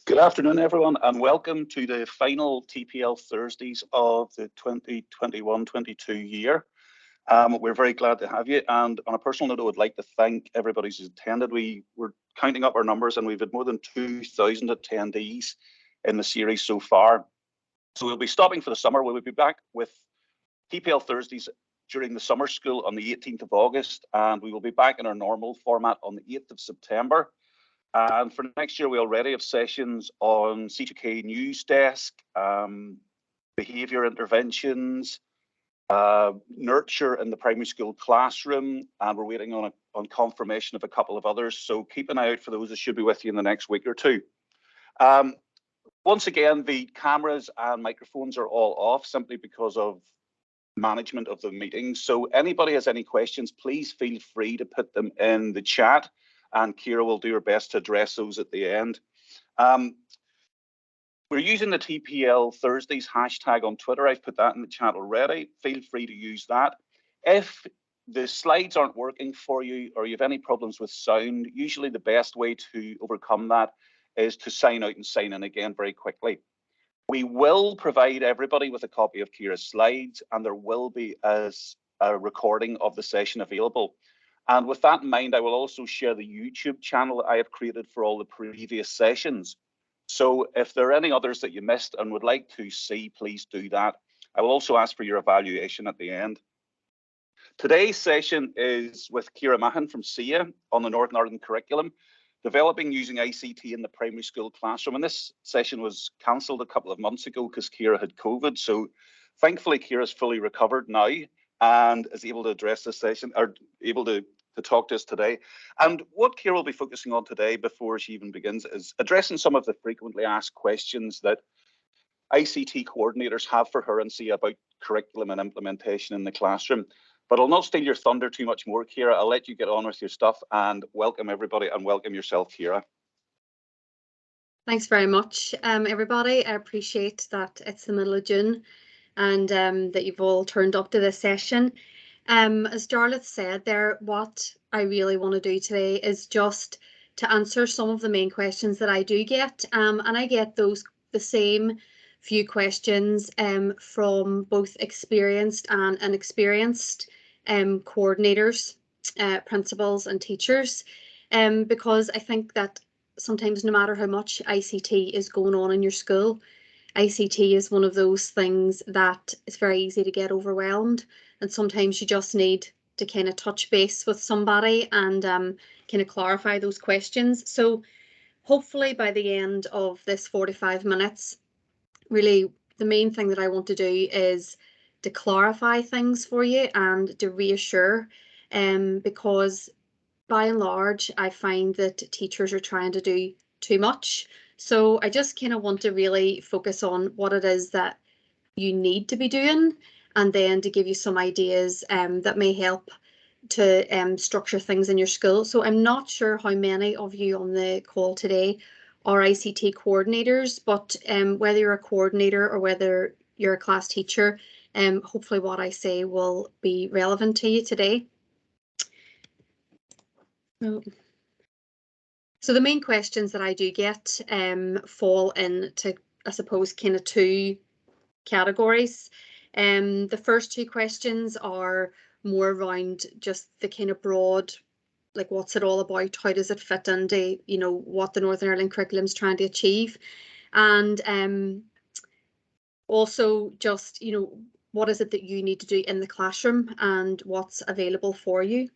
Good afternoon, everyone, and welcome to the final TPL Thursdays of the 2021-22 year. We're very glad to have you, and on a personal note, I would like to thank everybody who's attended. We were counting up our numbers, and we've had more than 2,000 attendees in the series so far. So we'll be stopping for the summer. We'll be back with TPL Thursdays during the summer school on the 18th of August, and we will be back in our normal format on the 8th of September. And for next year, we already have sessions on C2K News Desk, behaviour interventions, nurture in the primary school classroom, and we're waiting on confirmation of a couple of others. So keep an eye out for those that should be with you in the next week or two. Once again, the cameras and microphones are all off simply because of management of the meeting. So anybody has any questions, please feel free to put them in the chat, and Ciara will do her best to address those at the end. We're using the TPL Thursdays hashtag on Twitter. I've put that in the chat already. Feel free to use that. If the slides aren't working for you or you have any problems with sound, usually the best way to overcome that is to sign out and sign in again very quickly. We will provide everybody with a copy of Ciara's slides, and there will be a recording of the session available. And with that in mind, I will also share the YouTube channel that I have created for all the previous sessions. So if there are any others that you missed and would like to see, please do that. I will also ask for your evaluation at the end. Today's session is with Ciara Mahon from CCEA on the Northern Ireland curriculum, developing using ICT in the primary school classroom. And this session was cancelled a couple of months ago because Ciara had COVID. So thankfully, Ciara's fully recovered now and is able to address this session, or able to talk to us today. And what Ciara will be focusing on today before she even begins is addressing some of the frequently asked questions that ICT coordinators have for her and CCEA about curriculum and implementation in the classroom. But I'll not steal your thunder too much more, Ciara. I'll let you get on with your stuff, and welcome everybody, and welcome yourself, Ciara. Thanks very much, everybody. I appreciate that it's the middle of June and that you've all turned up to this session. As Jarlath said there, what I really want to do today is just to answer some of the main questions that I do get, and I get the same few questions from both experienced and inexperienced coordinators, principals and teachers, because I think that sometimes no matter how much ICT is going on in your school, ICT is one of those things that it's very easy to get overwhelmed, and sometimes you just need to kind of touch base with somebody and kind of clarify those questions. So hopefully by the end of this 45 minutes, really the main thing that I want to do is to clarify things for you and to reassure, because by and large I find that teachers are trying to do too much. So I just kind of want to really focus on what it is that you need to be doing, and then to give you some ideas that may help to structure things in your school. So I'm not sure how many of you on the call today are ICT coordinators, but whether you're a coordinator or whether you're a class teacher, hopefully what I say will be relevant to you today. So the main questions that I do get fall into, I suppose, kind of two categories. The first two questions are more around just the kind of broad, like what's it all about, how does it fit into, you know, what the Northern Ireland curriculum is trying to achieve, and also just, you know, what is it that you need to do in the classroom and what's available for you.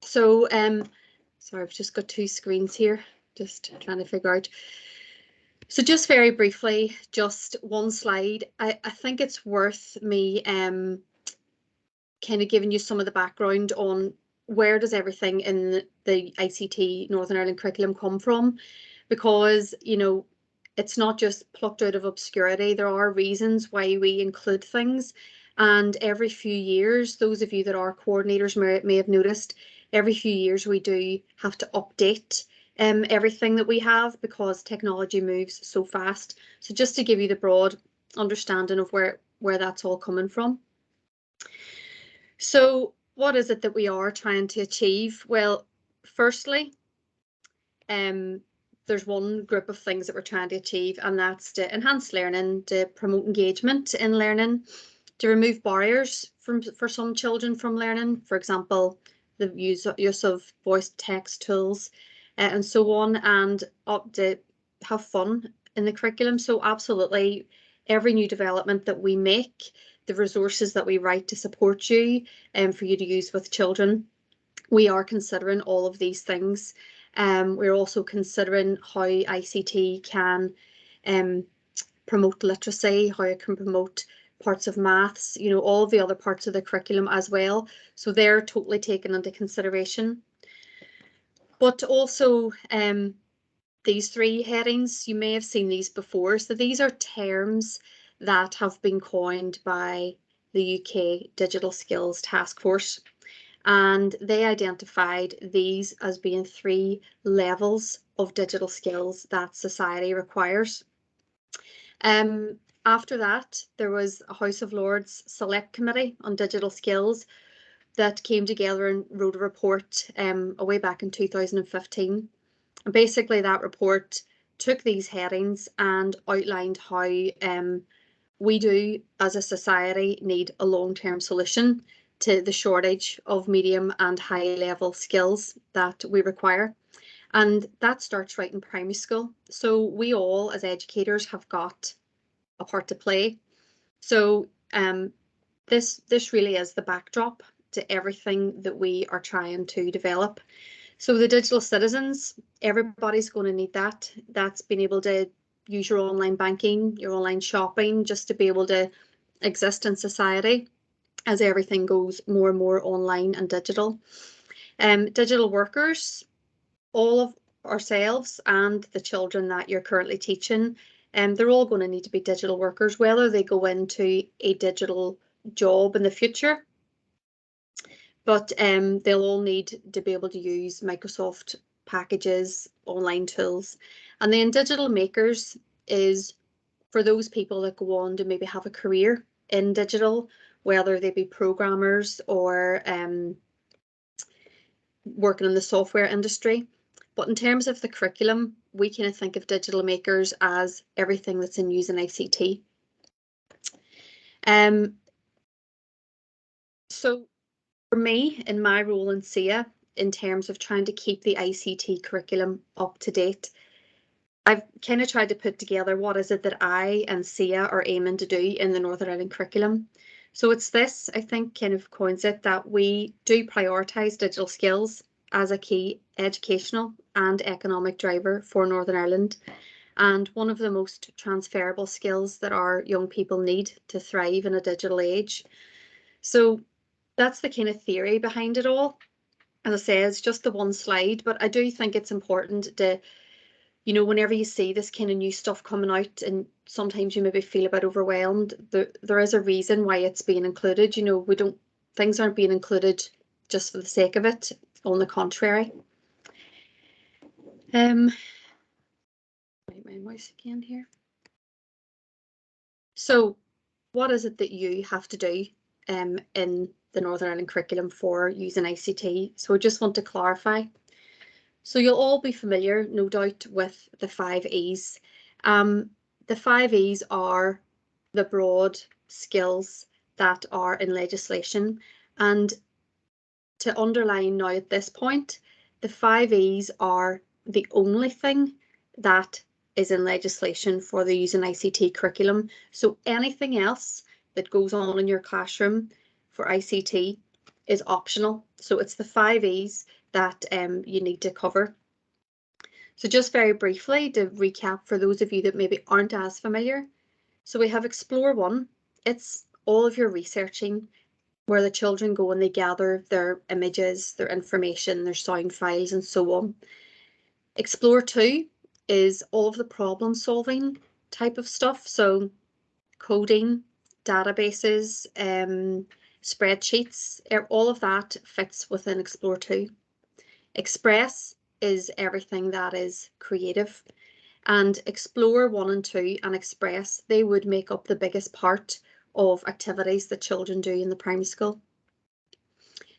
So sorry, I've just got two screens here, just trying to figure out. So just very briefly, just one slide. I think it's worth me kind of giving you some of the background on where does everything in the ICT Northern Ireland curriculum come from, because, you know, it's not just plucked out of obscurity. There are reasons why we include things, and every few years, those of you that are coordinators may have noticed, every few years we do have to update everything that we have because technology moves so fast. So just to give you the broad understanding of where that's all coming from. So what is it that we are trying to achieve? Well, firstly, the there's one group of things that we're trying to achieve, and that's to enhance learning, to promote engagement in learning, to remove barriers for some children from learning, for example, the use of voice text tools and so on, and to have fun in the curriculum. So absolutely, every new development that we make, the resources that we write to support you and for you to use with children, we are considering all of these things. We're also considering how ICT can promote literacy, how it can promote parts of maths, you know, all of the other parts of the curriculum as well. So they're totally taken into consideration. But also these three headings, you may have seen these before. So these are terms that have been coined by the UK Digital Skills Task Force, and they identified these as being 3 levels of digital skills that society requires. After that, there was a House of Lords Select Committee on Digital Skills that came together and wrote a report way back in 2015. And basically that report took these headings and outlined how we do as a society need a long-term solution to the shortage of medium and high level skills that we require. And that starts right in primary school. So we all as educators have got a part to play. So this really is the backdrop to everything that we are trying to develop. So the digital citizens, everybody's going to need that. That's being able to use your online banking, your online shopping, just to be able to exist in society as everything goes more and more online and digital. Digital workers, all of ourselves and the children that you're currently teaching, they're all going to need to be digital workers, whether they go into a digital job in the future. But they'll all need to be able to use Microsoft packages, online tools. And then digital makers is for those people that go on to maybe have a career in digital, whether they be programmers or working in the software industry. But in terms of the curriculum, we kind of think of digital makers as everything that's in using ICT. So for me, in my role in CCEA, in terms of trying to keep the ICT curriculum up to date, I've kind of tried to put together what is it that I and CCEA are aiming to do in the Northern Ireland curriculum. So it's this, I think, kind of coins it, that we do prioritise digital skills as a key educational and economic driver for Northern Ireland, and one of the most transferable skills that our young people need to thrive in a digital age. So that's the kind of theory behind it all. As I say, it's just the one slide, but I do think it's important to, you know, whenever you see this kind of new stuff coming out and sometimes you maybe feel a bit overwhelmed, there is a reason why it's being included. You know, things aren't being included just for the sake of it, on the contrary. My mouse again here. So what is it that you have to do in the Northern Ireland curriculum for using ICT? So I just want to clarify. So you'll all be familiar, no doubt, with the 5 E's. The 5 E's are the broad skills that are in legislation. And to underline now at this point, the 5 E's are the only thing that is in legislation for the using ICT curriculum. So anything else that goes on in your classroom for ICT is optional. So it's the 5 E's that you need to cover. So just very briefly to recap for those of you that maybe aren't as familiar. So we have Explore 1. It's all of your researching, where the children go and they gather their images, their information, their sound files and so on. Explore 2 is all of the problem solving type of stuff. So coding, databases, spreadsheets, all of that fits within Explore 2. Express is everything that is creative, and Explore 1 and 2 and Express, they would make up the biggest part of activities that children do in the primary school.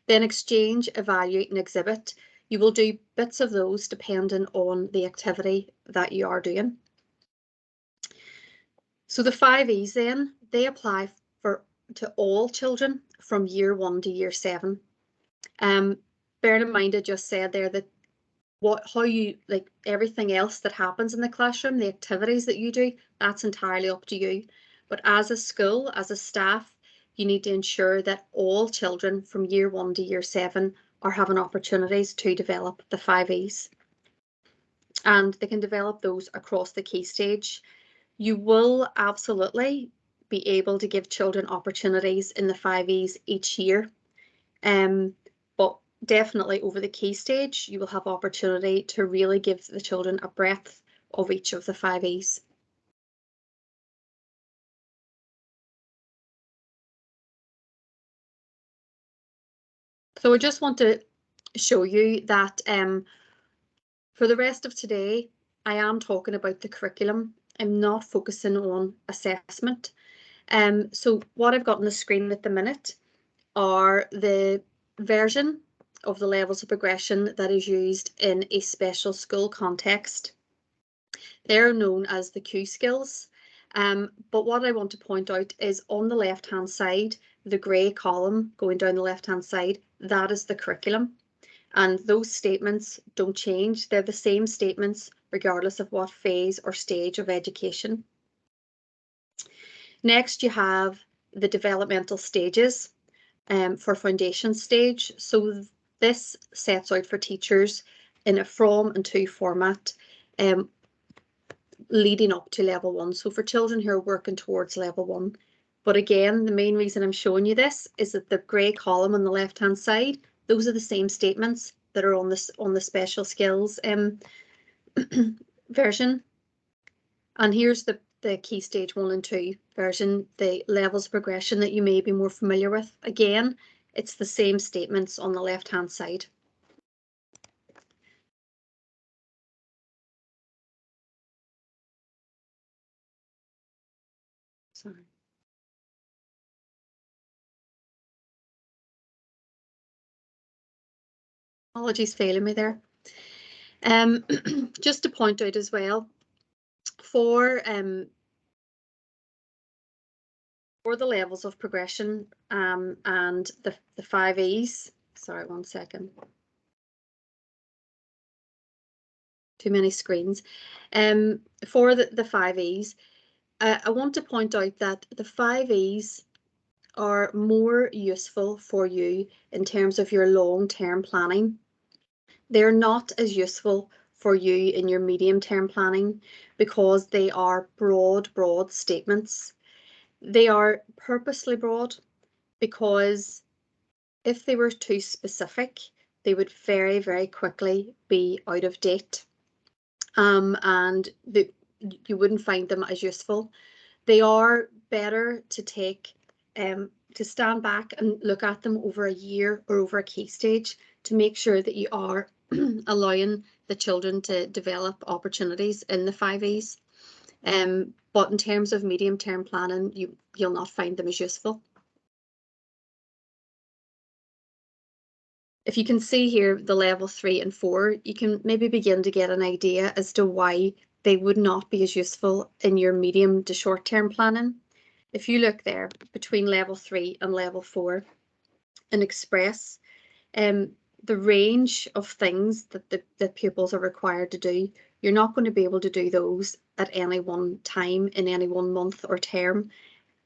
Then Exchange, Evaluate and Exhibit, You will do bits of those depending on the activity that you are doing. So the 5 E's then, they apply to all children from year 1 to year 7. Bearing in mind, I just said there that how you, like everything else that happens in the classroom, the activities that you do, that's entirely up to you. But as a school, as a staff, you need to ensure that all children from year 1 to year 7 are having opportunities to develop the 5 E's. And they can develop those across the key stage. You will absolutely be able to give children opportunities in the 5 E's each year. But definitely over the key stage, you will have opportunity to really give the children a breadth of each of the 5 E's. So I just want to show you that for the rest of today, I am talking about the curriculum. I'm not focusing on assessment. So what I've got on the screen at the minute are the version of the levels of progression that is used in a special school context. They're known as the Q skills. But what I want to point out is on the left-hand side, the grey column going down the left-hand side, that is the curriculum. And those statements don't change. They're the same statements regardless of what phase or stage of education. Next, you have the developmental stages for foundation stage. So this sets out for teachers in a from and to format leading up to level 1. So for children who are working towards level 1. But again, the main reason I'm showing you this is that the grey column on the left-hand side, those are the same statements that are on the special skills version. And here's the key stage 1 and 2 version, the levels of progression that you may be more familiar with. Again, it's the same statements on the left-hand side. Sorry. Apologies failing me there. Just to point out as well, for the levels of progression and the 5 E's, sorry, 1 second. Too many screens. For the 5 E's, I want to point out that the 5 E's are more useful for you in terms of your long-term planning. They're not as useful for you in your medium-term planning because they are broad statements. They are purposely broad because if they were too specific, they would very quickly be out of date, and you wouldn't find them as useful. They are better to take to stand back and look at them over a year or over a key stage to make sure that you are allowing the children to develop opportunities in the 5 E's. But in terms of medium-term planning, you'll not find them as useful. If you can see here the level 3 and 4, you can maybe begin to get an idea as to why they would not be as useful in your medium to short-term planning. If you look there between level 3 and level 4 in Express, the range of things that the pupils are required to do, you're not going to be able to do those at any one time in any 1 month or term.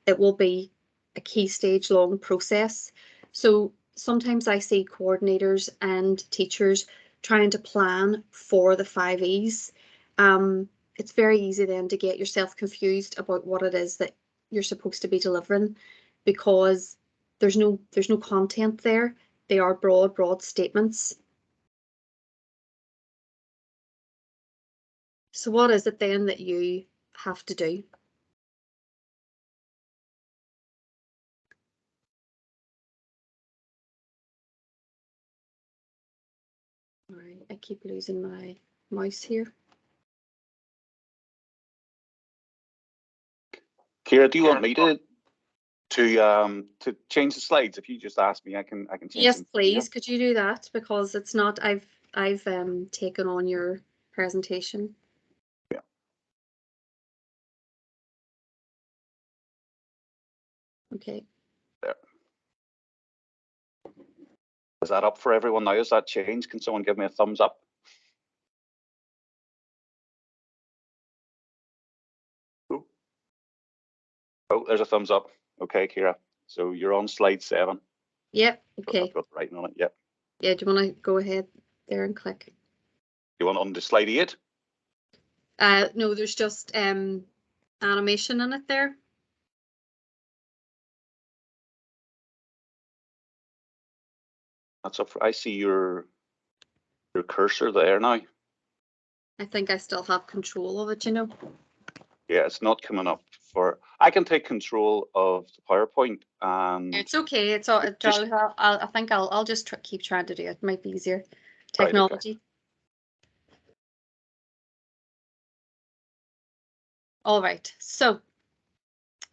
It will be a key stage long process. So sometimes I see coordinators and teachers trying to plan for the 5 E's. It's very easy then to get yourself confused about what it is that you're supposed to be delivering because there's no content there. They are broad statements. So what is it then that you have to do? All right, I keep losing my mouse here. Ciara, do you want me to change the slides? If you just ask me, I can change Yes, them. please. Could you do that? Because it's not, I've taken on your presentation. Yeah. Okay. There. Is that up for everyone now? Has that changed? Can someone give me a thumbs up? Oh, there's a thumbs up. Okay, Ciara. So you're on slide 7. Yep. Okay. I've got the writing on it. Yep. Yeah. Do you want to go ahead there and click? You want on to slide 8? No, there's just animation in it there. That's up for, I see your cursor there now. I think I still have control of it, you know. Yeah, it's not coming up for, I can take control of the PowerPoint and It's okay. It's all. just, I think I'll just keep trying to do it. It might be easier. right, okay. Technology. All right. So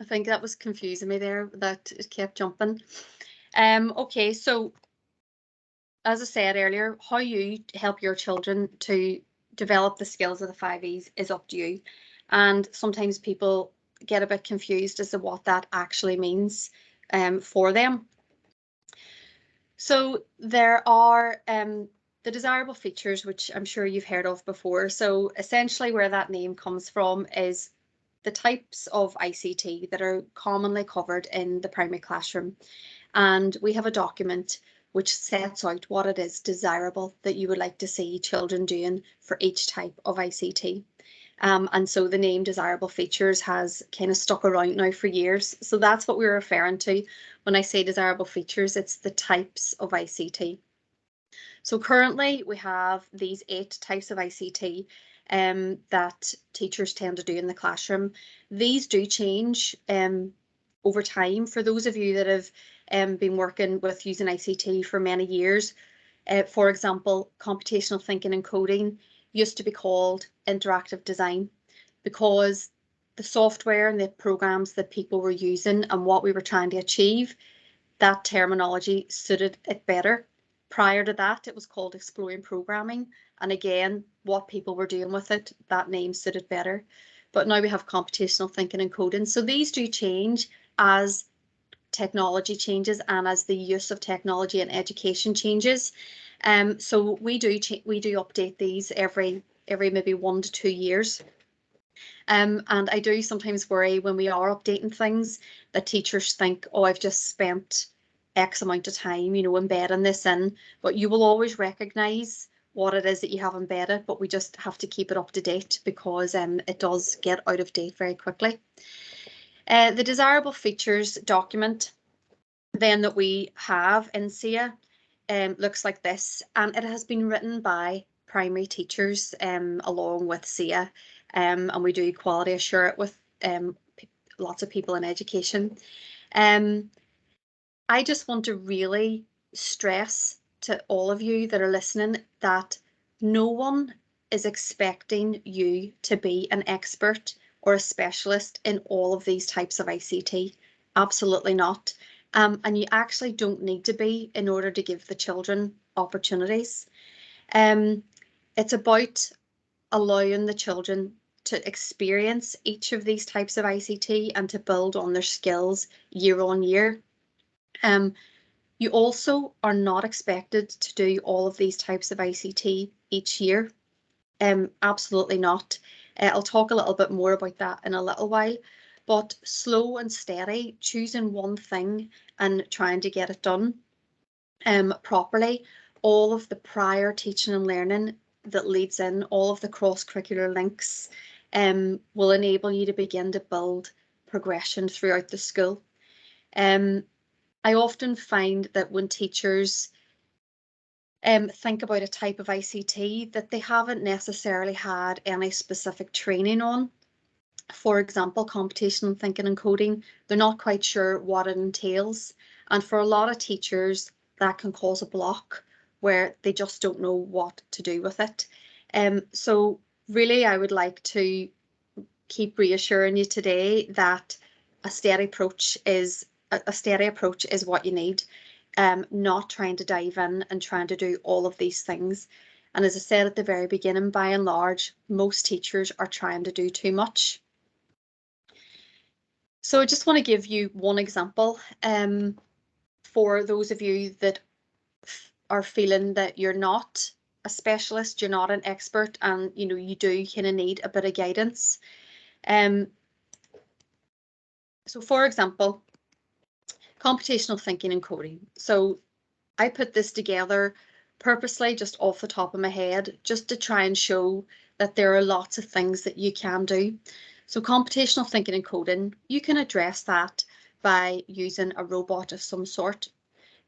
I think that was confusing me there. That it kept jumping. Okay. So as I said earlier, how you help your children to develop the skills of the 5 E's is up to you. And sometimes people get a bit confused as to what that actually means for them. So there are the desirable features, which I'm sure you've heard of before. So essentially where that name comes from is the types of ICT that are commonly covered in the primary classroom. And we have a document which sets out what it is desirable that you would like to see children doing for each type of ICT. And so the name desirable features has kind of stuck around now for years. So that's what we're referring to when I say desirable features. It's the types of ICT. So currently we have these 8 types of ICT that teachers tend to do in the classroom. These do change over time. For those of you that have been working with using ICT for many years, for example, computational thinking and coding used to be called interactive design because the software and the programs that people were using and what we were trying to achieve, that terminology suited it better. Prior to that, it was called exploring programming. And again, what people were doing with it, that name suited better. But now we have computational thinking and coding. So these do change as technology changes and as the use of technology in education changes. So we do update these every maybe 1 to 2 years. And I do sometimes worry when we are updating things that teachers think, oh, I've just spent X amount of time, you know, embedding this in, but you will always recognise what it is that you have embedded, but we just have to keep it up to date because it does get out of date very quickly. The desirable features document then that we have in CCEA looks like this, and it has been written by primary teachers along with CCEA, and we do quality assure it with lots of people in education. I just want to really stress to all of you that are listening that no one is expecting you to be an expert or a specialist in all of these types of ICT. Absolutely not. And you actually don't need to be in order to give the children opportunities. It's about allowing the children to experience each of these types of ICT and to build on their skills year on year. You also are not expected to do all of these types of ICT each year. Absolutely not. I'll talk a little bit more about that in a little while, but slow and steady, choosing one thing and trying to get it done properly. All of the prior teaching and learning that leads in, all of the cross-curricular links will enable you to begin to build progression throughout the school. I often find that when teachers think about a type of ICT that they haven't necessarily had any specific training on. For example, computational thinking and coding, they're not quite sure what it entails. And for a lot of teachers, that can cause a block where they just don't know what to do with it. So really, I would like to keep reassuring you today that a steady approach is what you need. Not trying to dive in and trying to do all of these things. And as I said at the very beginning, by and large, most teachers are trying to do too much. So I just want to give you one example for those of you that are feeling that you're not a specialist, you're not an expert, and you do kind of need a bit of guidance. So for example, computational thinking and coding. So I put this together purposely just off the top of my head, just to try and show that there are lots of things that you can do. So computational thinking and coding, you can address that by using a robot of some sort.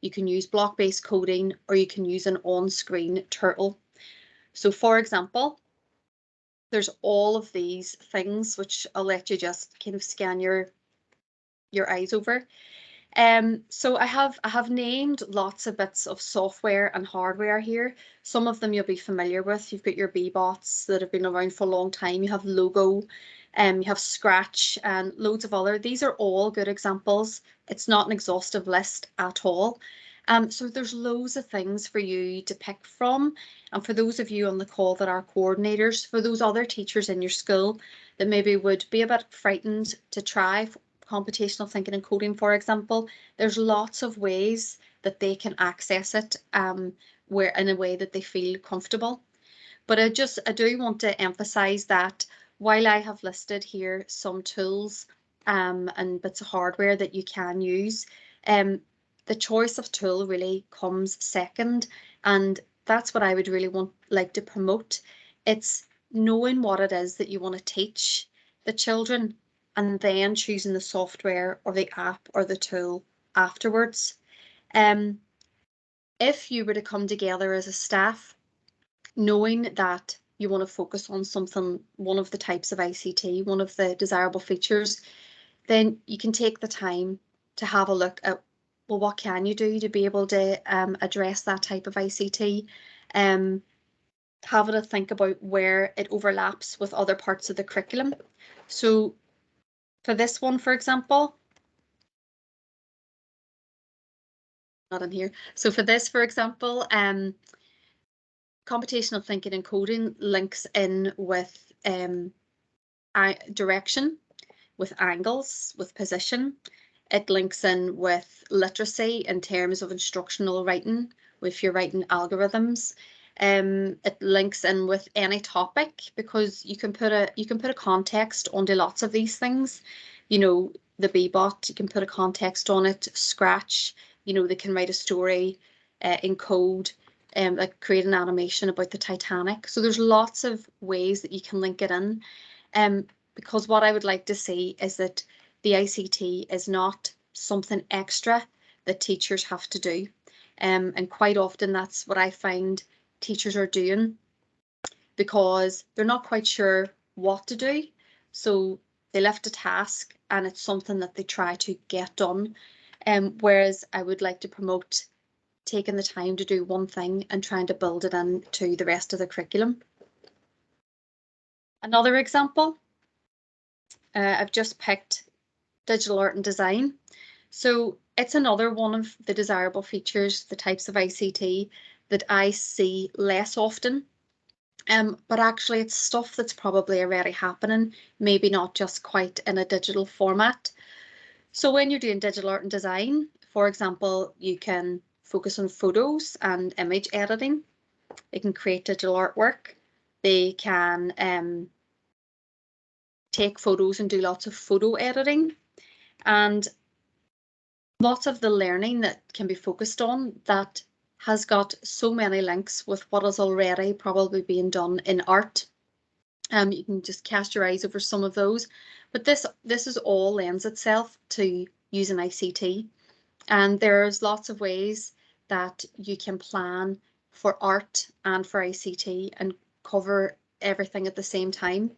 You can use block-based coding, or you can use an on-screen turtle. So for example, there's all of these things which I'll let you just kind of scan your eyes over. So I have named lots of bits of software and hardware here. Some of them you'll be familiar with. You've got your B-bots that have been around for a long time. You have Logo, you have Scratch, and loads of other. These are all good examples. It's not an exhaustive list at all. So there's loads of things for you to pick from. And for those of you on the call that are coordinators, for those other teachers in your school that maybe would be a bit frightened to try computational thinking and coding, for example, there's lots of ways that they can access it where in a way that they feel comfortable. But I do want to emphasize that while I have listed here some tools and bits of hardware that you can use, the choice of tool really comes second, and that's what I would really like to promote. It's knowing what it is that you want to teach the children, and then choosing the software or the app or the tool afterwards. If you were to come together as a staff, knowing that you want to focus on something, one of the types of ICT, one of the desirable features, then you can take the time to have a look at, well, what can you do to be able to address that type of ICT? Having to think about where it overlaps with other parts of the curriculum. So for this one, for example, not in here. So for this, for example, computational thinking and coding links in with direction, with angles, with position. It links in with literacy in terms of instructional writing, if you're writing algorithms. It links in with any topic, because you can put a context onto lots of these things. The B-bot, you can put a context on it. Scratch, they can write a story in code, like create an animation about the Titanic. So there's lots of ways that you can link it in. Because what I would like to see is that the ICT is not something extra that teachers have to do. And quite often that's what I find teachers are doing, because they're not quite sure what to do. So they left a task and it's something that they try to get done. Whereas I would like to promote taking the time to do one thing and trying to build it into the rest of the curriculum. Another example, I've just picked digital art and design. So it's another one of the desirable features, the types of ICT that I see less often. But actually it's stuff that's probably already happening, maybe not just quite in a digital format. So when you're doing digital art and design, for example, you can focus on photos and image editing. They can create digital artwork. They can take photos and do lots of photo editing. And lots of the learning that can be focused on that has got so many links with what is already probably being done in art. You can just cast your eyes over some of those, but this is all lends itself to using ICT, and there's lots of ways that you can plan for art and for ICT and cover everything at the same time.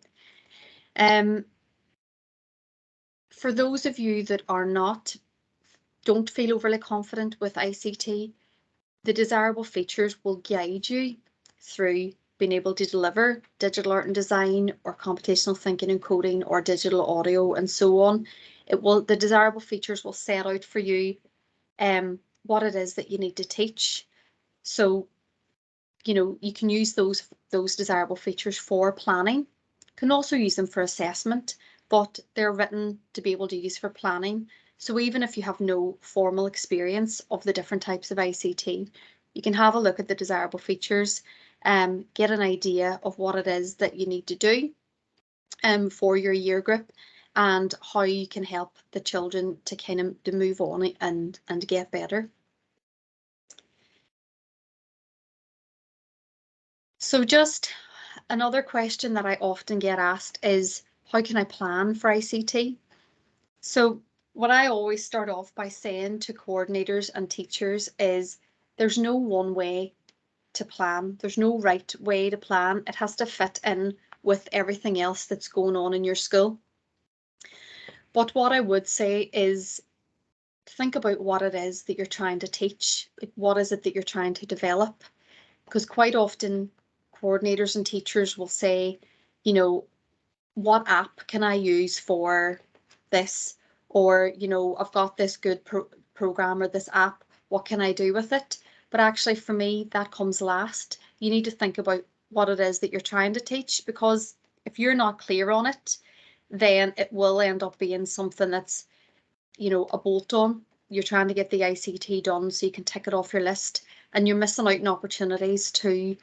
For those of you that don't feel overly confident with ICT, the desirable features will guide you through being able to deliver digital art and design, or computational thinking and coding, or digital audio, and so on. The desirable features will set out for you what it is that you need to teach. So you know, you can use those desirable features for planning. You can also use them for assessment, but they're written to be able to use for planning. So even if you have no formal experience of the different types of ICT, you can have a look at the desirable features, get an idea of what it is that you need to do for your year group, and how you can help the children to kind of to move on and get better. So just another question that I often get asked is, how can I plan for ICT? So what I always start off by saying to coordinators and teachers is, there's no one way to plan. There's no right way to plan. It has to fit in with everything else that's going on in your school. But what I would say is, think about what it is that you're trying to teach. Like, what is it that you're trying to develop? Because quite often coordinators and teachers will say, you know, what app can I use for this? Or, you know, I've got this good program or this app, what can I do with it? But actually, for me, that comes last. You need to think about what it is that you're trying to teach, because if you're not clear on it, then it will end up being something that's, you know, a bolt on. You're trying to get the ICT done so you can tick it off your list, and you're missing out on opportunities to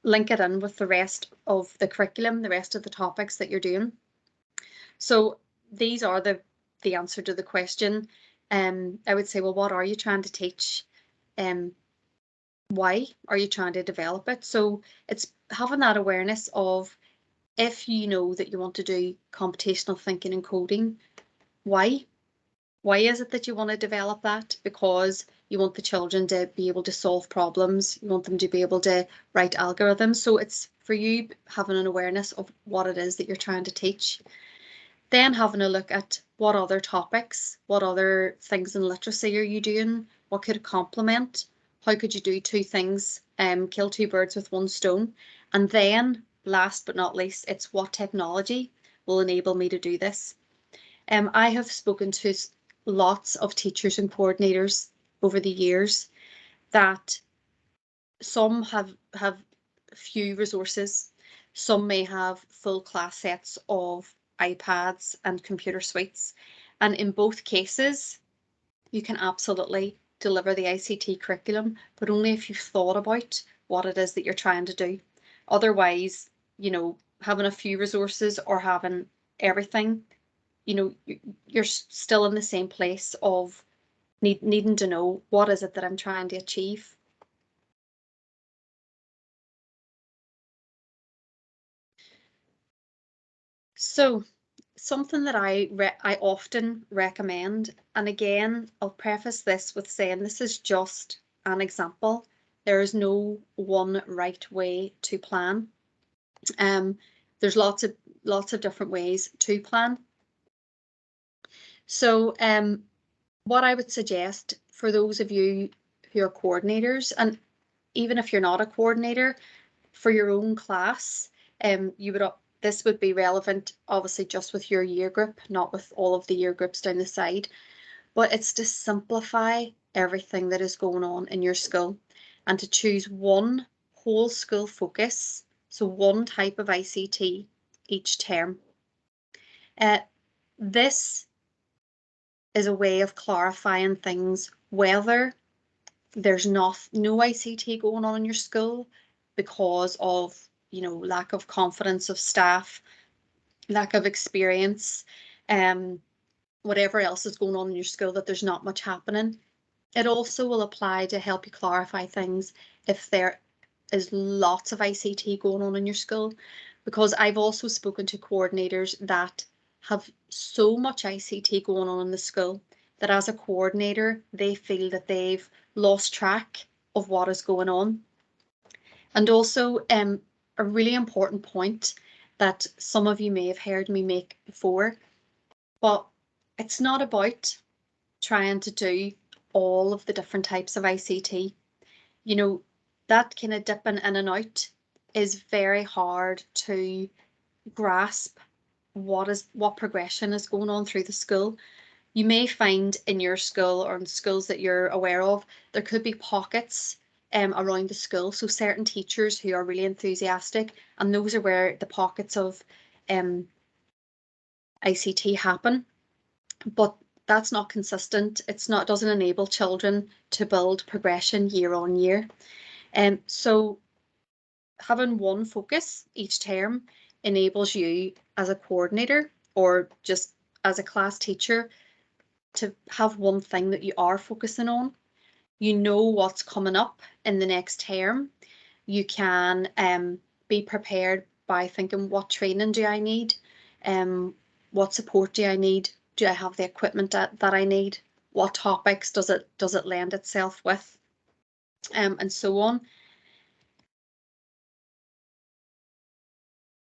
link it in with the rest of the curriculum, the rest of the topics that you're doing. So these are the answer to the question. I would say, well, what are you trying to teach? Why are you trying to develop it? So it's having that awareness of, if you know that you want to do computational thinking and coding, why? Why is it that you want to develop that? Because you want the children to be able to solve problems. You want them to be able to write algorithms. So it's for you having an awareness of what it is that you're trying to teach. Then having a look at what other topics, what other things in literacy are you doing? What could it complement? How could you do two things, kill two birds with one stone? And then last but not least, it's what technology will enable me to do this. I have spoken to lots of teachers and coordinators over the years that some have few resources, some may have full class sets of iPads and computer suites, and in both cases you can absolutely deliver the ICT curriculum, but only if you've thought about what it is that you're trying to do. Otherwise, you know, having a few resources or having everything, you know, you're still in the same place of needing to know, what is it that I'm trying to achieve? So something that I often recommend, and again, I'll preface this with saying this is just an example. There is no one right way to plan. There's lots of different ways to plan. So what I would suggest for those of you who are coordinators, and even if you're not a coordinator, for your own class, this would be relevant obviously just with your year group, not with all of the year groups down the side, but it's to simplify everything that is going on in your school and to choose one whole school focus, so one type of ICT each term. This is a way of clarifying things, whether there's no ICT going on in your school because of, you know, lack of confidence of staff, lack of experience, whatever else is going on in your school, that there's not much happening. It also will apply to help you clarify things if there is lots of ICT going on in your school, because I've also spoken to coordinators that have so much ICT going on in the school that as a coordinator, they feel that they've lost track of what is going on. And also a really important point that some of you may have heard me make before, but it's not about trying to do all of the different types of ICT. You know, that kind of dipping in and out is very hard to grasp what progression is going on through the school. You may find in your school or in schools that you're aware of, there could be pockets around the school. So certain teachers who are really enthusiastic, and those are where the pockets of ICT happen. But that's not consistent. It doesn't enable children to build progression year on year. So having one focus each term enables you as a coordinator or just as a class teacher to have one thing that you are focusing on. You know what's coming up in the next term. You can be prepared by thinking, what training do I need? What support do I need? Do I have the equipment that I need? What topics does it lend itself with? And so on.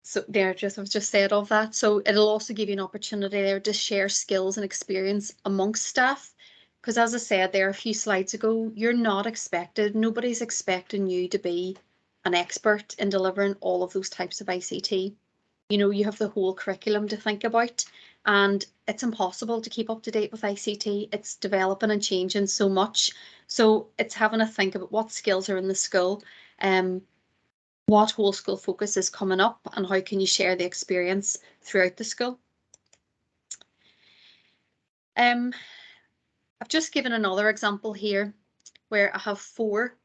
So there, I've just said all that. So it'll also give you an opportunity there to share skills and experience amongst staff. Because as I said there a few slides ago, you're not expected, nobody's expecting you to be an expert in delivering all of those types of ICT. You know, you have the whole curriculum to think about, and it's impossible to keep up to date with ICT. It's developing and changing so much. So it's having a think about what skills are in the school, what whole school focus is coming up, and how can you share the experience throughout the school. I've just given another example here where I have 4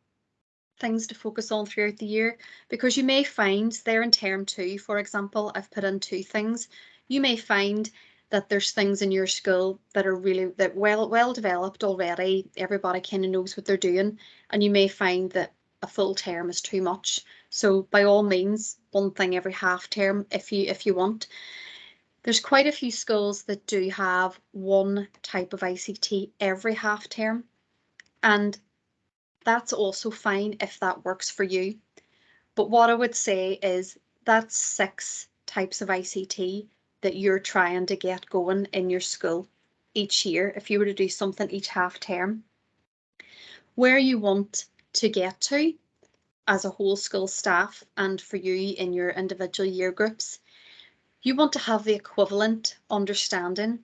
things to focus on throughout the year, because you may find there in term 2, for example, I've put in 2 things. You may find that there's things in your school that are really well developed already. Everybody kind of knows what they're doing, and you may find that a full term is too much. So by all means, one thing every half term if you want. There's quite a few schools that do have one type of ICT every half term, and that's also fine if that works for you. But what I would say is that's 6 types of ICT that you're trying to get going in your school each year if you were to do something each half term. Where you want to get to as a whole school staff and for you in your individual year groups, you want to have the equivalent understanding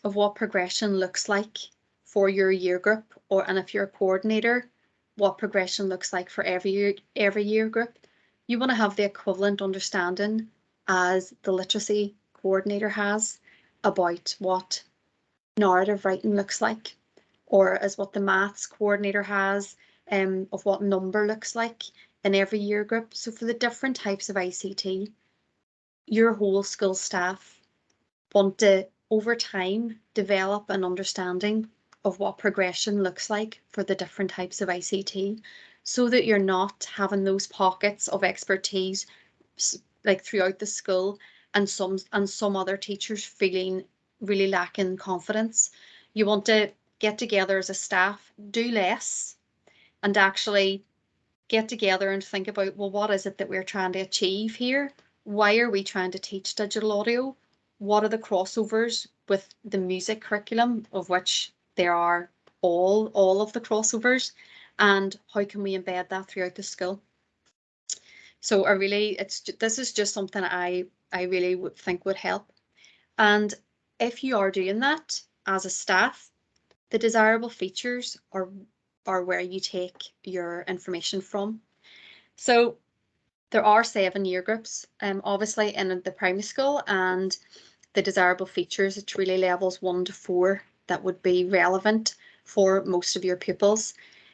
of what progression looks like for your year group, and if you're a coordinator, what progression looks like for every year group. You want to have the equivalent understanding as the literacy coordinator has about what narrative writing looks like, or as what the maths coordinator has of what number looks like in every year group. So for the different types of ICT, your whole school staff want to, over time, develop an understanding of what progression looks like for the different types of ICT, so that you're not having those pockets of expertise like throughout the school and some other teachers feeling really lacking confidence. You want to get together as a staff, do less, and actually get together and think about, well, what is it that we're trying to achieve here? Why are we trying to teach digital audio? What are the crossovers with the music curriculum, of which there are all of the crossovers, and how can we embed that throughout the school? So this is just something I really would think would help. And if you are doing that as a staff, the desirable features are where you take your information from. So there are 7 year groups, obviously in the primary school, and the desirable features, it's really levels 1 to 4 that would be relevant for most of your pupils.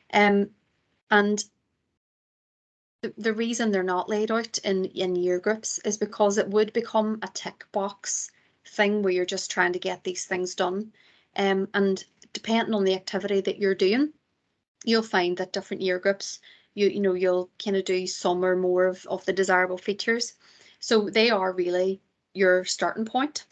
And the reason they're not laid out in year groups is because it would become a tick box thing where you're just trying to get these things done. And depending on the activity that you're doing, you'll find that different year groups, you'll kind of do some or more of the desirable features. So they are really your starting point.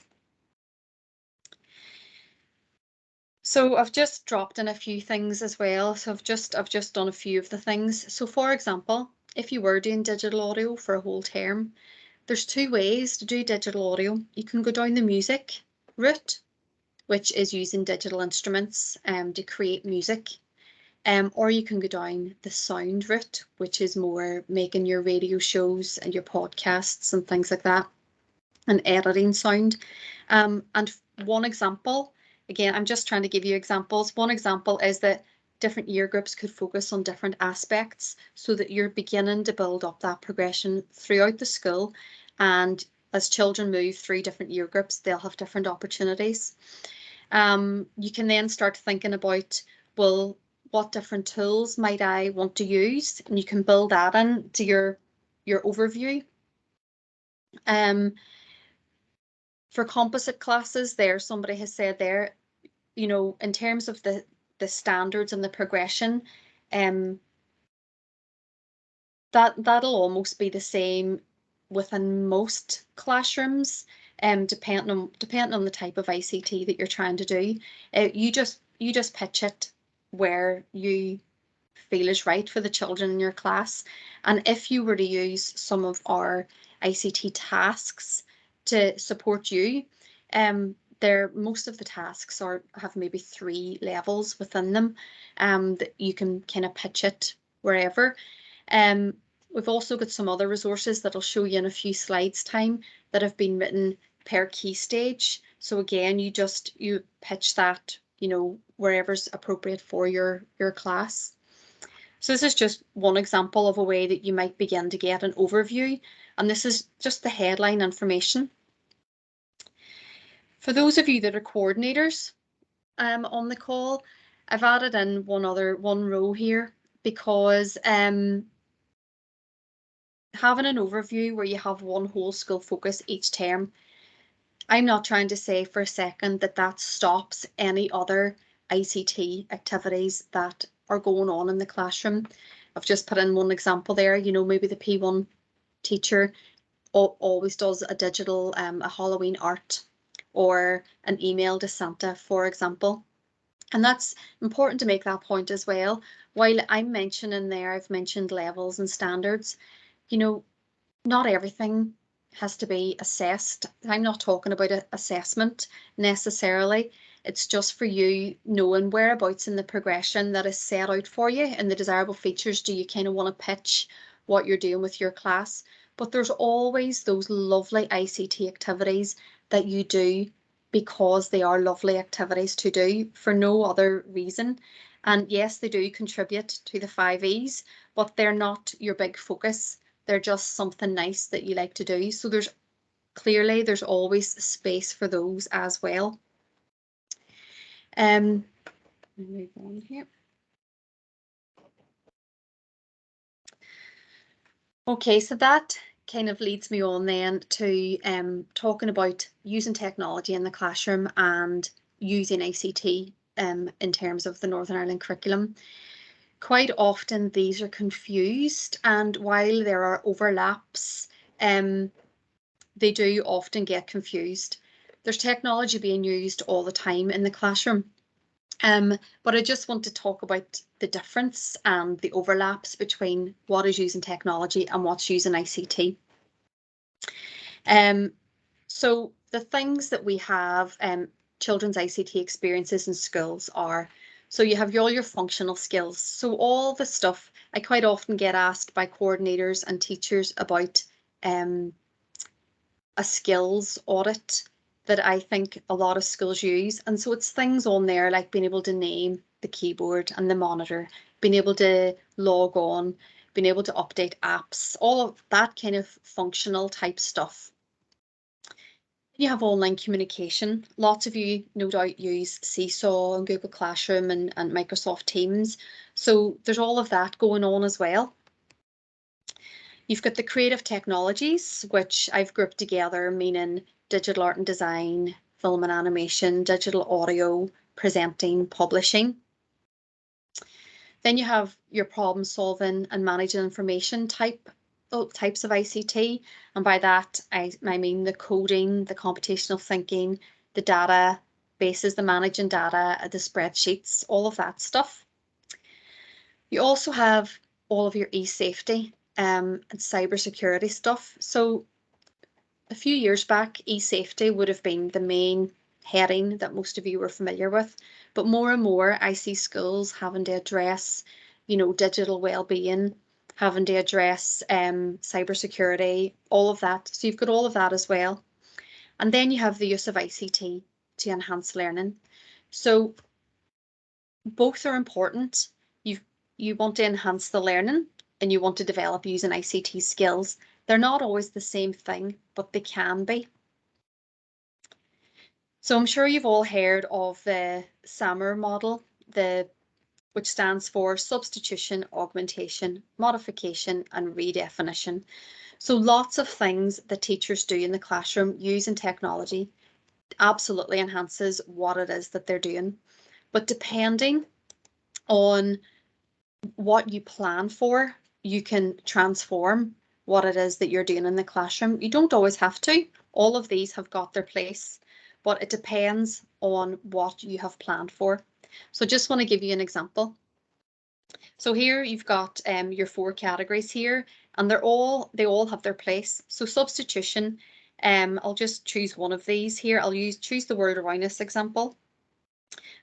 So I've just dropped in a few things as well. So I've just done a few of the things. So for example, if you were doing digital audio for a whole term, there's 2 ways to do digital audio. You can go down the music route, which is using digital instruments to create music. Or you can go down the sound route, which is more making your radio shows and your podcasts and things like that, and editing sound. And one example, again, I'm just trying to give you examples. One example is that different year groups could focus on different aspects so that you're beginning to build up that progression throughout the school. And as children move through different year groups, they'll have different opportunities. You can then start thinking about, well, what different tools might I want to use? And you can build that into your overview. For composite classes, there, somebody has said there, you know, in terms of the standards and the progression, that'll almost be the same within most classrooms, depending on the type of ICT that you're trying to do. You just pitch it where you feel is right for the children in your class. And if you were to use some of our ICT tasks to support you, most of the tasks have maybe 3 levels within them, that you can kind of pitch it wherever. We've also got some other resources that I'll show you in a few slides time that have been written per key stage. So again, you pitch that, you know, wherever's appropriate for your class. So this is just one example of a way that you might begin to get an overview, and this is just the headline information. For those of you that are coordinators on the call, I've added in one row here because having an overview where you have one whole school focus each term, I'm not trying to say for a second that stops any other ICT activities that are going on in the classroom. I've just put in one example there. You know, maybe the P1 teacher always does a digital, a Halloween art or an email to Santa, for example. And that's important to make that point as well. While I'm mentioning there, I've mentioned levels and standards. You know, not everything has to be assessed. I'm not talking about assessment necessarily. It's just for you knowing whereabouts in the progression that is set out for you and the desirable features do you kind of want to pitch what you're doing with your class. But there's always those lovely ICT activities that you do because they are lovely activities to do for no other reason. And yes, they do contribute to the 5 E's, but they're not your big focus. They're just something nice that you like to do. So there's always space for those as well. Move on here. Okay, so that kind of leads me on then to talking about using technology in the classroom and using ICT in terms of the Northern Ireland curriculum. Quite often these are confused, and while there are overlaps, they do often get confused. There's technology being used all the time in the classroom. But I just want to talk about the difference and the overlaps between what is using technology and what's using ICT. So the things that we have, children's ICT experiences in schools are, so you have all your functional skills. So all the stuff, I quite often get asked by coordinators and teachers about a skills audit that I think a lot of schools use. And so it's things on there like being able to name the keyboard and the monitor, being able to log on, being able to update apps, all of that kind of functional type stuff. You have online communication. Lots of you no doubt use Seesaw and Google Classroom and Microsoft Teams. So there's all of that going on as well. You've got the creative technologies, which I've grouped together, meaning digital art and design, film and animation, digital audio, presenting, publishing. Then you have your problem solving and managing information types of ICT. And by that, I mean the coding, the computational thinking, the data bases, the managing data, the spreadsheets, all of that stuff. You also have all of your e-safety and cybersecurity stuff. So a few years back, e-safety would have been the main heading that most of you were familiar with, but more and more I see schools having to address, you know, digital well-being, having to address cybersecurity, all of that. So you've got all of that as well. And then you have the use of ICT to enhance learning. So both are important. You want to enhance the learning and you want to develop using ICT skills. They're not always the same thing, but they can be. So I'm sure you've all heard of the SAMR model, which stands for substitution, augmentation, modification, and redefinition. So lots of things that teachers do in the classroom using technology absolutely enhances what it is that they're doing. But depending on what you plan for, you can transform what it is that you're doing in the classroom. You don't always have to. All of these have got their place, but it depends on what you have planned for. So just want to give you an example. So here you've got your 4 categories here, and they all have their place. So substitution, I'll just choose one of these here. I'll choose the world around us example.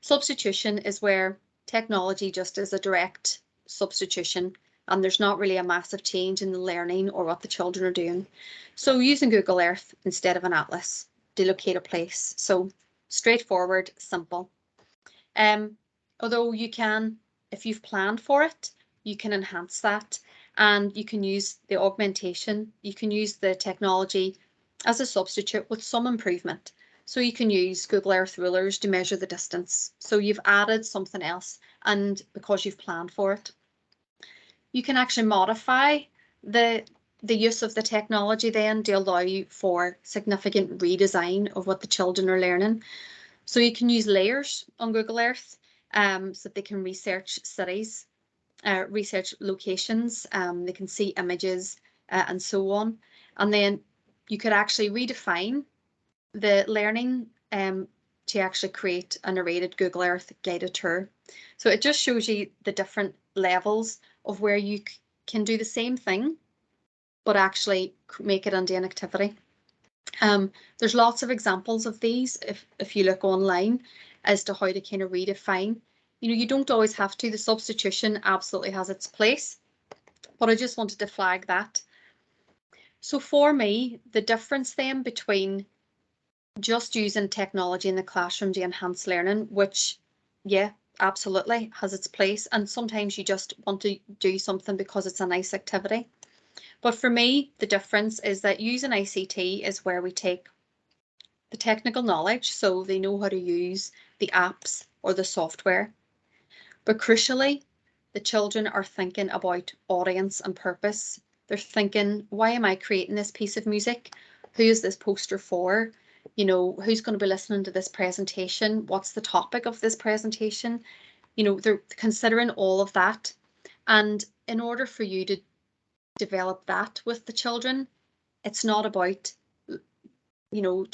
Substitution is where technology just is a direct substitution and there's not really a massive change in the learning or what the children are doing. So using Google Earth instead of an atlas to locate a place. So straightforward, simple. Although you can, if you've planned for it, you can enhance that and you can use the augmentation. You can use the technology as a substitute with some improvement. So you can use Google Earth rulers to measure the distance. So you've added something else and because you've planned for it. You can actually modify the use of the technology then to allow you for significant redesign of what the children are learning. So you can use layers on Google Earth so that they can research cities, research locations, they can see images and so on. And then you could actually redefine the learning to actually create a narrated Google Earth guided tour. So it just shows you the different levels of where you can do the same thing, but actually make it into an activity. There's lots of examples of these if you look online as to how to kind of redefine. You know, you don't always have to. The substitution absolutely has its place, but I just wanted to flag that. So for me, the difference then between just using technology in the classroom to enhance learning, which, yeah, absolutely has its place. And sometimes you just want to do something because it's a nice activity. But for me, the difference is that using ICT is where we take the technical knowledge, so they know how to use the apps or the software. But crucially, the children are thinking about audience and purpose. They're thinking, why am I creating this piece of music? Who is this poster for? You know, who's going to be listening to this presentation? What's the topic of this presentation? You know, they're considering all of that. And in order for you to develop that with the children, it's not about, you know,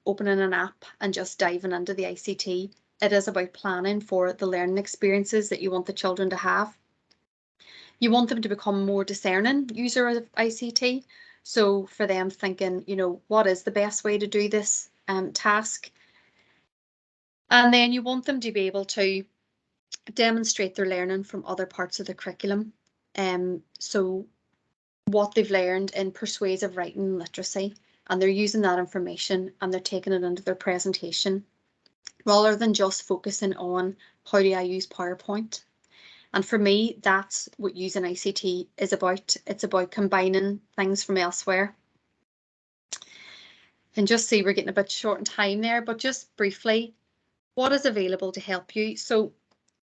opening an app and just diving into the ICT. It is about planning for the learning experiences that you want the children to have. You want them to become more discerning user of ICT. So for them thinking, you know, what is the best way to do this task? And then you want them to be able to demonstrate their learning from other parts of the curriculum. So what they've learned in persuasive writing and literacy, and they're using that information and they're taking it into their presentation rather than just focusing on how do I use PowerPoint. And for me, that's what using ICT is about. It's about combining things from elsewhere. And just see, we're getting a bit short in time there, but just briefly, what is available to help you? So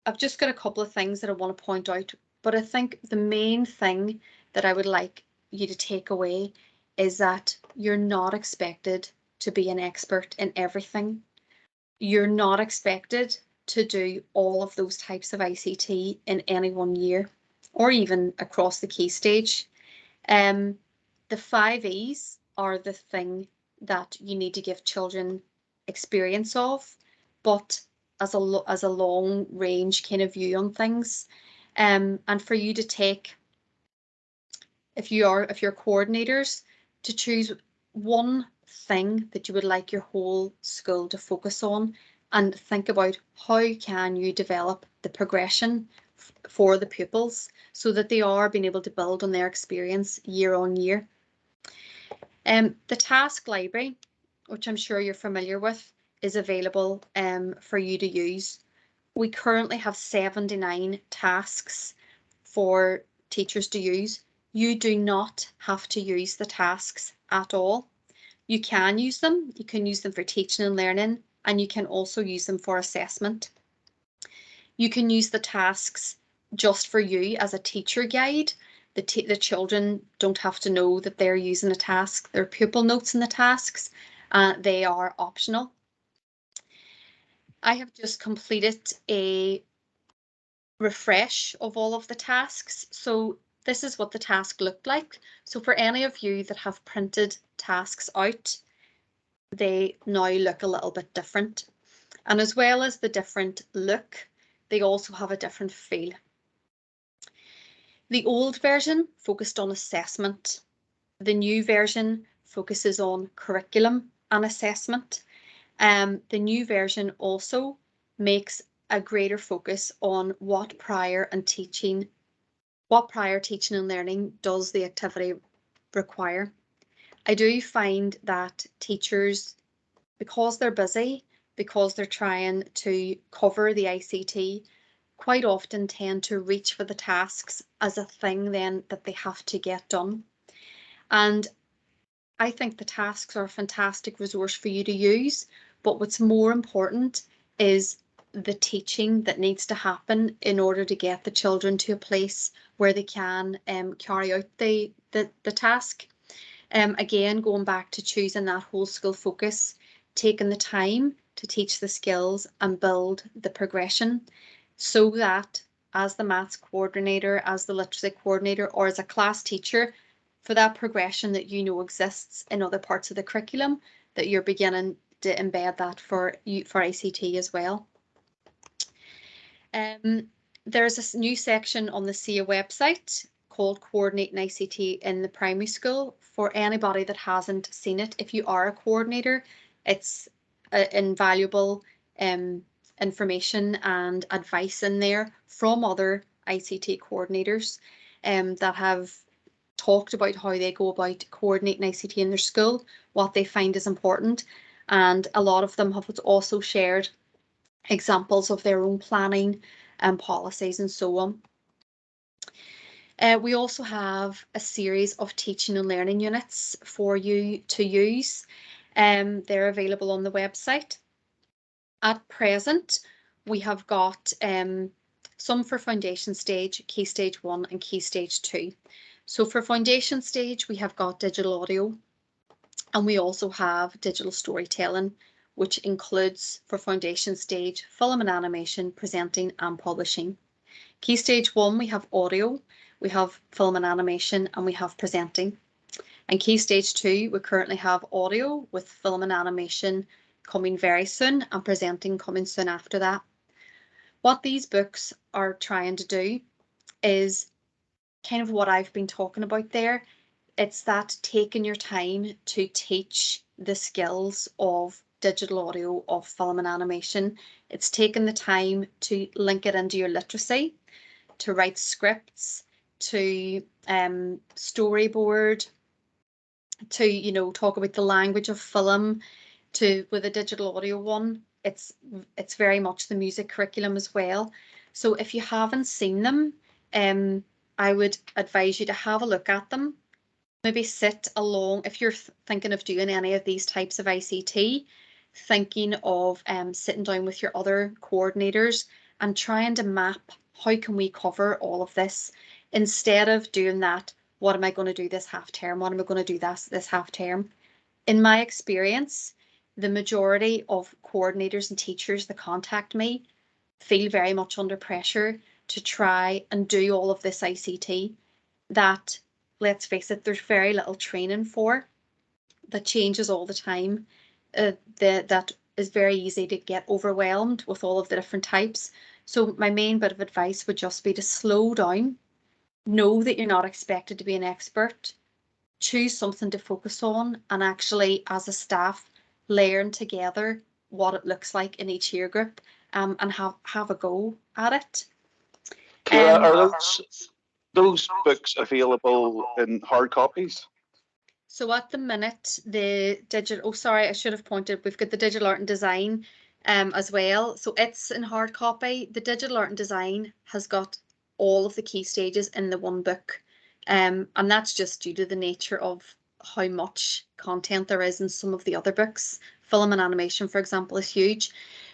I've just got a couple of things that I want to point out, but I think the main thing that I would like you to take away is that you're not expected to be an expert in everything. You're not expected to do all of those types of ICT in any one year or even across the key stage. The 5 E's are the thing that you need to give children experience of, but as a long range kind of view on things. And for you to take, if you're coordinators, to choose one thing that you would like your whole school to focus on and think about how can you develop the progression for the pupils so that they are being able to build on their experience year on year. The task library, which I'm sure you're familiar with, is available for you to use. we currently have 79 tasks for teachers to use. You do not have to use the tasks at all. You can use them. You can use them for teaching and learning, and you can also use them for assessment. You can use the tasks just for you as a teacher guide. The children don't have to know that they're using a task. There are pupil notes in the tasks. They are optional. I have just completed a refresh of all of the tasks. So this is what the task looked like. So for any of you that have printed tasks out, they now look a little bit different. And as well as the different look, they also have a different feel. The old version focused on assessment. The new version focuses on curriculum and assessment. The new version also makes a greater focus on what prior teaching and learning does the activity require. I do find that teachers, because they're busy, because they're trying to cover the ICT, quite often tend to reach for the tasks as a thing then that they have to get done. And I think the tasks are a fantastic resource for you to use, but what's more important is the teaching that needs to happen in order to get the children to a place where they can carry out the task. Again, going back to choosing that whole school focus, taking the time to teach the skills and build the progression, so that as the maths coordinator, as the literacy coordinator, or as a class teacher, for that progression that you know exists in other parts of the curriculum, that you're beginning to embed that for ICT as well. There's a new section on the CCEA website called Coordinating ICT in the Primary School. For anybody that hasn't seen it, if you are a coordinator, it's invaluable information and advice in there from other ICT coordinators that have talked about how they go about coordinating ICT in their school, what they find is important, and a lot of them have also shared examples of their own planning and policies and so on. We also have a series of teaching and learning units for you to use. They're available on the website. At present, we have got some for foundation stage, key stage 1 and key stage 2. So for foundation stage, we have got digital audio, and we also have digital storytelling, which includes for foundation stage, film and animation, presenting and publishing. Key stage 1, we have audio, we have film and animation, and we have presenting. And key stage 2, we currently have audio with film and animation coming very soon and presenting coming soon after that. What these books are trying to do is kind of what I've been talking about there. It's that taking your time to teach the skills of digital audio, of film and animation. It's taking the time to link it into your literacy, to write scripts, to storyboard, to talk about the language of film. With a digital audio one, it's very much the music curriculum as well. So if you haven't seen them, I would advise you to have a look at them. Maybe sit along, if you're thinking of doing any of these types of ICT, thinking of sitting down with your other coordinators and trying to map how can we cover all of this, instead of doing that, what am I going to do this half term? What am I going to do this half term? In my experience, the majority of coordinators and teachers that contact me feel very much under pressure to try and do all of this ICT that, let's face it, there's very little training for, that changes all the time, that is very easy to get overwhelmed with all of the different types. So my main bit of advice would just be to slow down, know that you're not expected to be an expert, choose something to focus on, and actually as a staff learn together what it looks like in each year group, and have a go at it. Ciara, are those books available in hard copies? So at the minute, the digital, oh sorry, I should have pointed, we've got the digital art and design as well. So it's in hard copy. The digital art and design has got all of the key stages in the one book. And that's just due to the nature of how much content there is in some of the other books. Film and animation, for example, is huge.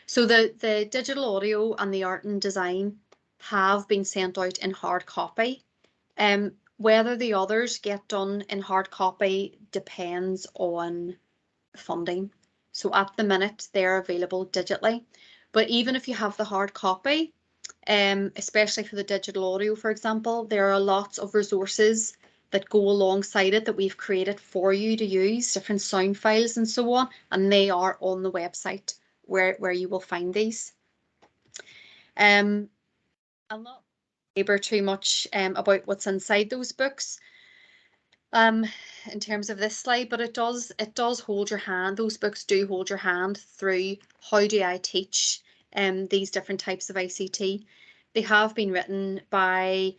So the digital audio and the art and design have been sent out in hard copy. Whether the others get done in hard copy depends on funding. So at the minute, they're available digitally. But even if you have the hard copy, especially for the digital audio, for example, there are lots of resources that go alongside it that we've created for you to use, different sound files and so on, and they are on the website where you will find these. I'll not labor too much about what's inside those books in terms of this slide, but it does hold your hand. Those books do hold your hand through how do I teach these different types of ICT. They have been written by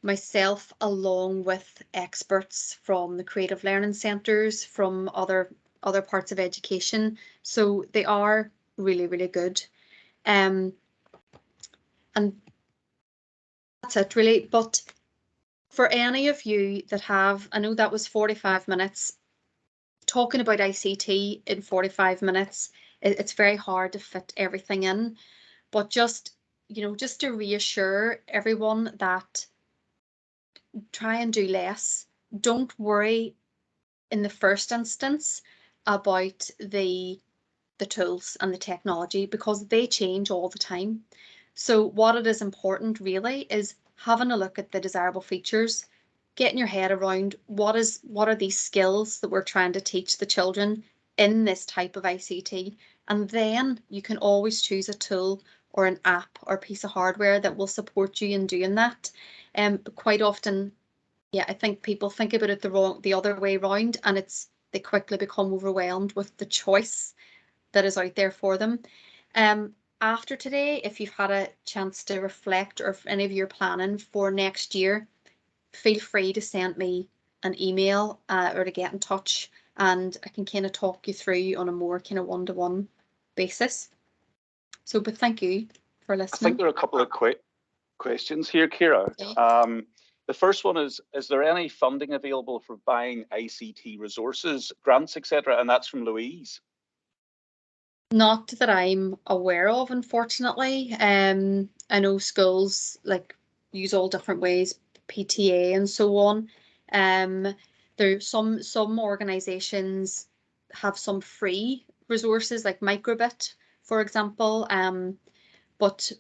myself along with experts from the creative learning centres, from other parts of education. So they are really, really good. And that's it really. But for any of you that have, I know that was 45 minutes, talking about ICT in 45 minutes, it's very hard to fit everything in, but just to reassure everyone that try and do less. Don't worry in the first instance about the tools and the technology, because they change all the time. So what it is important really is having a look at the desirable features, getting your head around what are these skills that we're trying to teach the children in this type of ICT, and then you can always choose a tool or an app or piece of hardware that will support you in doing that. Quite often, yeah, I think people think about it the other way around, and they quickly become overwhelmed with the choice that is out there for them. After today, if you've had a chance to reflect, or if any of you are planning for next year, feel free to send me an email or to get in touch, and I can kind of talk you through on a more kind of one-to-one basis. So, but thank you for listening. I think there are a couple of quick questions here, Ciara. Okay. The first one is there any funding available for buying ICT resources, grants, etc.? And that's from Louise. Not that I'm aware of, unfortunately. I know schools use all different ways, PTA and so on. There's some organisations have some free resources like Microbit, for example. But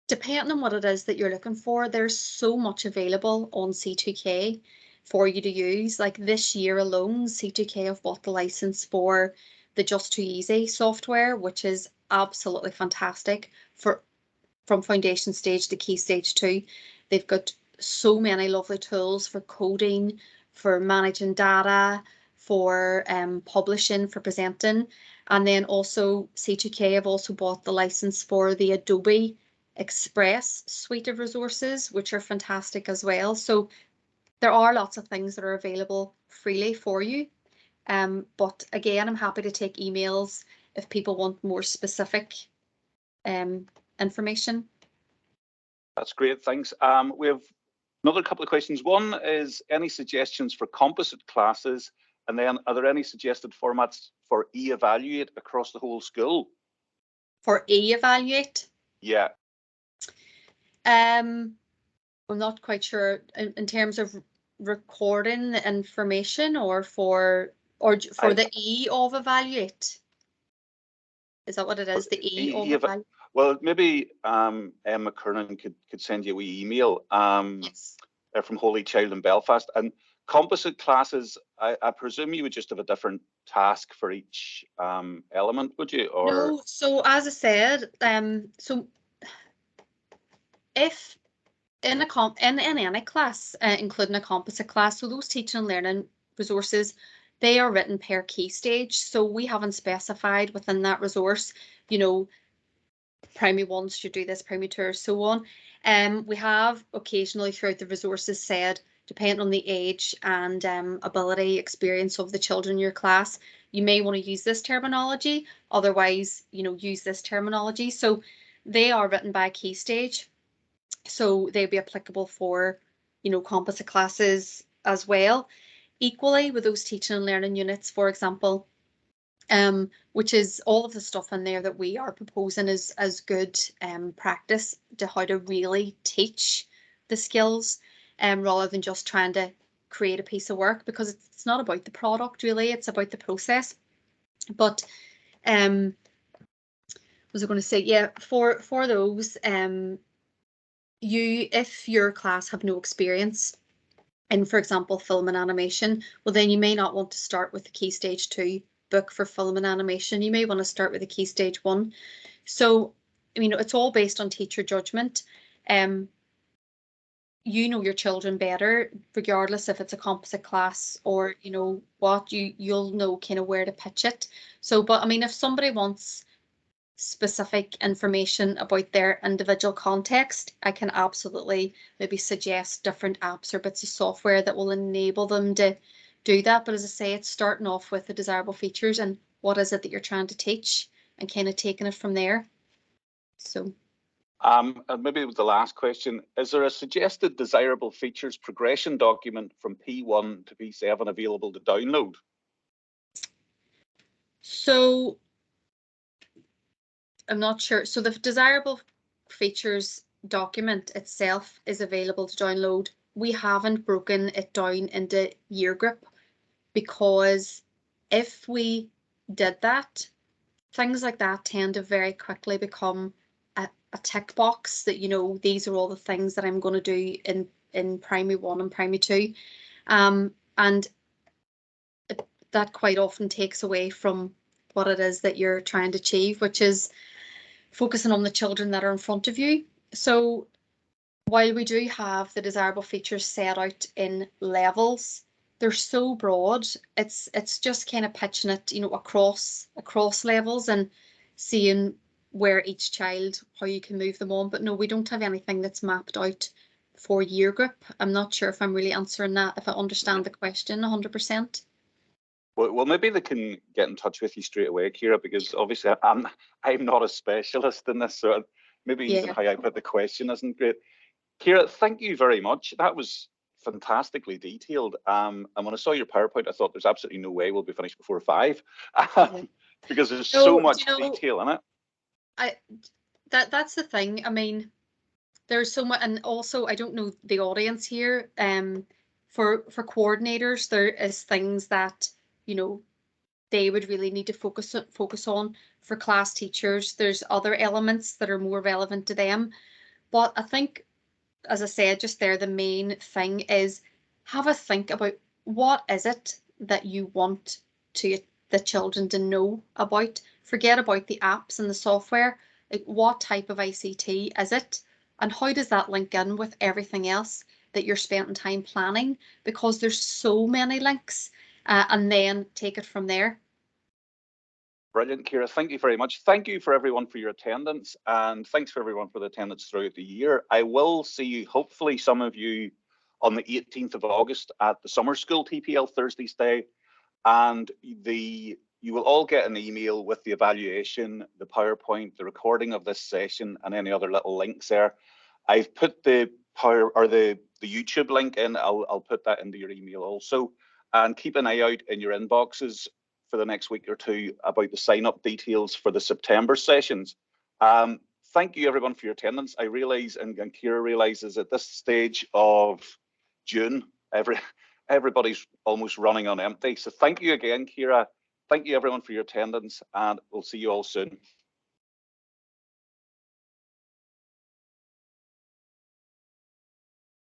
depending on what it is that you're looking for, there's so much available on C2K for you to use. Like this year alone, C2K have bought the license for the Just Too Easy software, which is absolutely fantastic from foundation stage to key stage 2. They've got so many lovely tools for coding, for managing data, for publishing, for presenting. And then also C2K have also bought the license for the Adobe Express suite of resources, which are fantastic as well. So there are lots of things that are available freely for you. But again, I'm happy to take emails if people want more specific information. That's great, thanks. We have another couple of questions. One is, any suggestions for composite classes? And then, are there any suggested formats for e-evaluate across the whole school? For e-evaluate? Yeah. I'm not quite sure in terms of recording the information, or for the E of evaluate. Is that what it is? The E of evaluate? Well, maybe Emma Kernan could send you a wee email. Yes. From Holy Child in Belfast. And composite classes, I presume you would just have a different task for each element, would you? Or no. So as I said, so if in any class, including a composite class, so those teaching and learning resources, they are written per key stage. So we haven't specified within that resource, primary 1 should do this, primary 2, or so on. We have occasionally throughout the resources said, depending on the age and ability, experience of the children in your class, you may want to use this terminology, otherwise, use this terminology. So they are written by key stage. So they'd be applicable for, composite classes as well. Equally with those teaching and learning units, for example, which is all of the stuff in there that we are proposing as good practice to how to really teach the skills, rather than just trying to create a piece of work, because it's not about the product really, it's about the process. But was I going to say, yeah, for those, if your class have no experience in, for example, film and animation, well, then you may not want to start with the Key Stage 2 book for film and animation. You may want to start with the Key Stage 1. So, it's all based on teacher judgment. You know your children better, regardless if it's a composite class or, you'll know kind of where to pitch it. So, but if somebody wants specific information about their individual context, I can absolutely maybe suggest different apps or bits of software that will enable them to do that. But as I say, it's starting off with the desirable features and what is it that you're trying to teach, and kind of taking it from there. So and maybe with the last question, is there a suggested desirable features progression document from P1 to P7 available to download? So I'm not sure. So the desirable features document itself is available to download. We haven't broken it down into year group, because if we did that, things like that tend to very quickly become a tick box that, these are all the things that I'm going to do in primary 1 and primary 2. And that quite often takes away from what it is that you're trying to achieve, which is focusing on the children that are in front of you. So while we do have the desirable features set out in levels, they're so broad. It's just kind of pitching it, across levels and seeing where each child, how you can move them on. But no, we don't have anything that's mapped out for year group. I'm not sure if I'm really answering that, if I understand the question 100%. Well, maybe they can get in touch with you straight away, Ciara, because obviously I'm not a specialist in this, so maybe even how I put the question isn't great. Ciara, thank you very much. That was fantastically detailed. And when I saw your PowerPoint, I thought there's absolutely no way we'll be finished before 5, because there's so much detail in it. That's the thing. There's so much, and also I don't know the audience here. For coordinators, there is things that they would really need to focus on. For class teachers, there's other elements that are more relevant to them. But I think, as I said just there, the main thing is have a think about what is it that you want the children to know about. Forget about the apps and the software. Like, what type of ICT is it? And how does that link in with everything else that you're spending time planning? Because there's so many links, and then take it from there. Brilliant, Ciara. Thank you very much. Thank you for everyone for your attendance, and thanks for everyone for the attendance throughout the year. I will see you, hopefully some of you, on the 18th of August at the Summer School TPL Thursdays Day, and you will all get an email with the evaluation, the PowerPoint, the recording of this session, and any other little links there. I've put the YouTube link in. I'll put that into your email also, and keep an eye out in your inboxes for the next week or two about the sign-up details for the September sessions. Thank you everyone for your attendance. I realise, and Ciara realises, at this stage of June, everybody's almost running on empty. So thank you again, Ciara. Thank you everyone for your attendance, and we'll see you all soon.